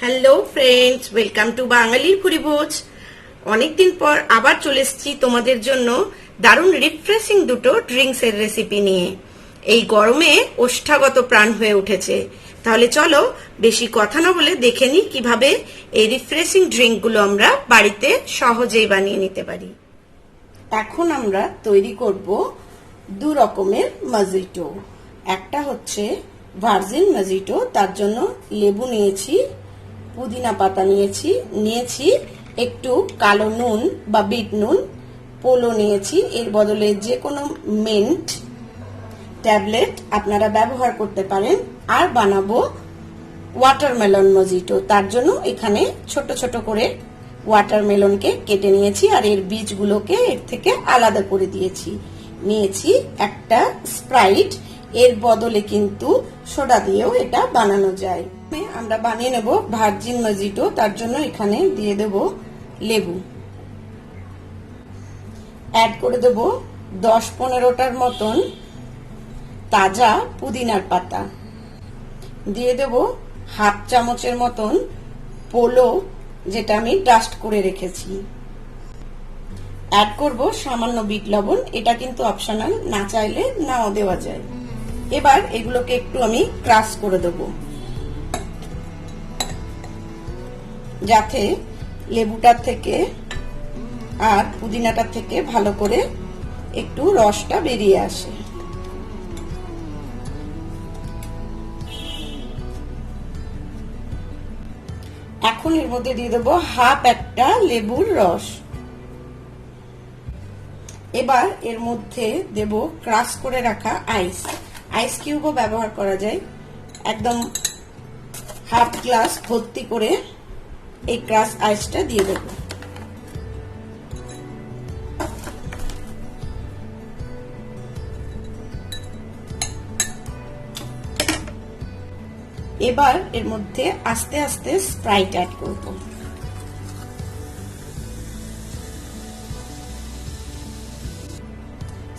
Hello friends, welcome to বাঙালির ভুরিভোজ। অনেকদিন পর আবার চলে এসেছি তোমাদের জন্য দারুণ রিফ্রেশিং দুটো ড্রিঙ্কস এর রেসিপি নিয়ে। এই গরমে ওষ্ঠাগত প্রাণ হয়ে উঠেছে, তাহলে চলো বেশি কথা না বলে দেখে নিই কিভাবে এই রিফ্রেশিং ড্রিঙ্কগুলো আমরা বাড়িতে সহজেই বানিয়ে নিতে পারি। এখন আমরা তৈরি করব দু রকমের মজিটো। একটা হচ্ছে ভার্জিন মজিটো, তার জন্য লেবু নিয়েছি, পুদিনা পাতা নিয়েছি একটু কালো নুন বা বিট নুন, পোলো নিয়েছি, এর বদলে যে কোনো মিন্ট ট্যাবলেট আপনারা ব্যবহার করতে পারেন। আর বানাবো ওয়াটারমেলন মজিটো, তার জন্য এখানে ছোট ছোট করে ওয়াটারমেলনকে কেটে নিয়েছি আর এর বীজগুলোকে এর থেকে আলাদা করে নিয়েছি একটা স্প্রাইট, এর বদলে কিন্তু সোডা দিয়েও এটা বানানো যায়। আমরা বানিয়ে নেব ভার্জিন মজিটো, তার জন্য এখানে দিয়ে দেব লেবু, অ্যাড করে দেব 10-15টার মতন তাজা পুদিনার পাতা, দিয়ে দেব হাফ চামচের মতন পোলো যেটা আমি ডাস্ট করে রেখেছি, অ্যাড করব সামান্য বিট লবণ, এটা কিন্তু অপশনাল, না চাইলে নাও দেওয়া যায়। এবার এগুলোকে একটু আমি ক্রাশ করে দেব যাতে লেবুটার থেকে আর পুদিনাটার থেকে ভালো করে একটু রসটা বেরিয়ে আসে। এখন এর মধ্যে দিয়ে দেবো হাফ একটা লেবুর রস। এবার এর মধ্যে দেব ক্রাশ করে রাখা আইস কিউবও ব্যবহার করা যায়। একদম হাফ গ্লাস ভর্তি করে এই ক্রাশ আইসটা দিয়ে দেব। এবার এর মধ্যে আস্তে আস্তে স্প্রাইট অ্যাড করব।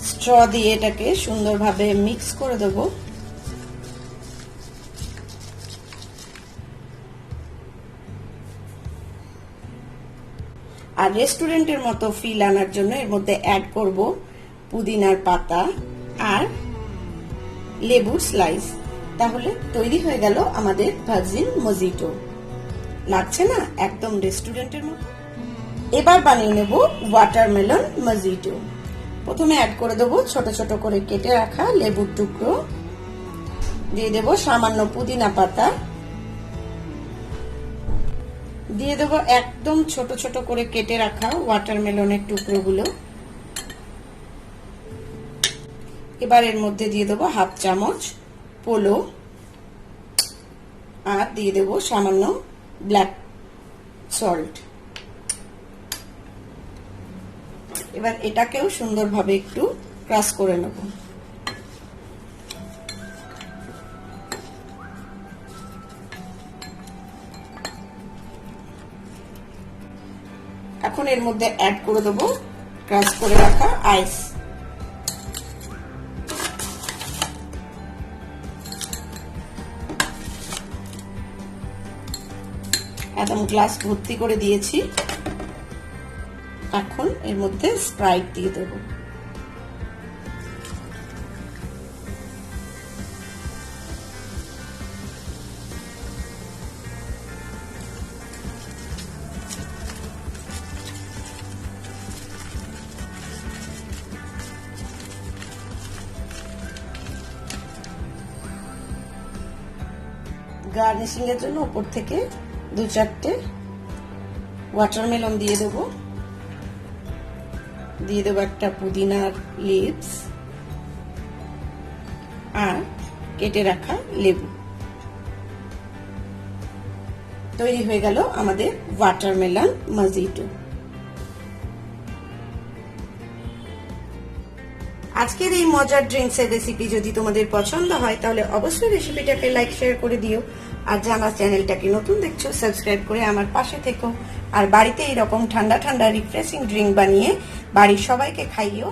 স্ট্র দিয়ে এটাকে সুন্দরভাবে মিক্স করে দেব। আর রেস্টুরেন্টের মতো ফিল আনার জন্য এর মধ্যে অ্যাড করব পুদিনার পাতা আর লেবুর স্লাইস। তাহলে তৈরি হয়ে গেল আমাদের ভার্জিন মজিটো। লাগছে না একদম রেস্টুরেন্টের মতো? এবার বানিয়ে নেব ওয়াটারমেলন মজিটো। প্রথমে অ্যাড করে দেবো ছোট ছোট করে কেটে রাখা লেবুর টুকরো, দিয়ে দেব সামান্য পুদিনা পাতা, দিয়ে দেব একদম ছোট ছোট করে কেটে রাখা ওয়াটারমেলনের টুকরোগুলো। এবার এর মধ্যে দিয়ে দেবো হাফ চামচ পোলো আর দিয়ে দেব সামান্য ব্ল্যাক সল্ট। এবার এটাকেও সুন্দরভাবে একটু ক্রাশ করে নেব। এখন এর মধ্যে অ্যাড করে দেব ক্রাশ করে রাখা আইস। একদম গ্লাস ভর্তি করে দিয়েছি। এখন এর মধ্যে স্প্রাইট দিয়ে দেব। গার্নিশিং এর জন্য উপর থেকে 2-4টে ওয়াটারমেলন দিয়ে দেবো, দিয়ে দেবো একটা পুদিনার লিভস আর কেটে রাখা লেবু। তৈরি হয়ে গেল আমাদের ওয়াটারমেলন মজিটো। আজকের এই মজার ড্রিঙ্কস এর রেসিপি যদি তোমাদের পছন্দ হয় তাহলে অবশ্যই রেসিপিটাকে লাইক শেয়ার করে দিও। আর যারা চ্যানেলটাকে নতুন দেখছো সাবস্ক্রাইব করে আমার পাশে থেকো। আর বাড়িতে এরকম ঠান্ডা ঠান্ডা রিফ্রেশিং ড্রিঙ্ক বানিয়ে বাড়ির সবাইকে খাইও।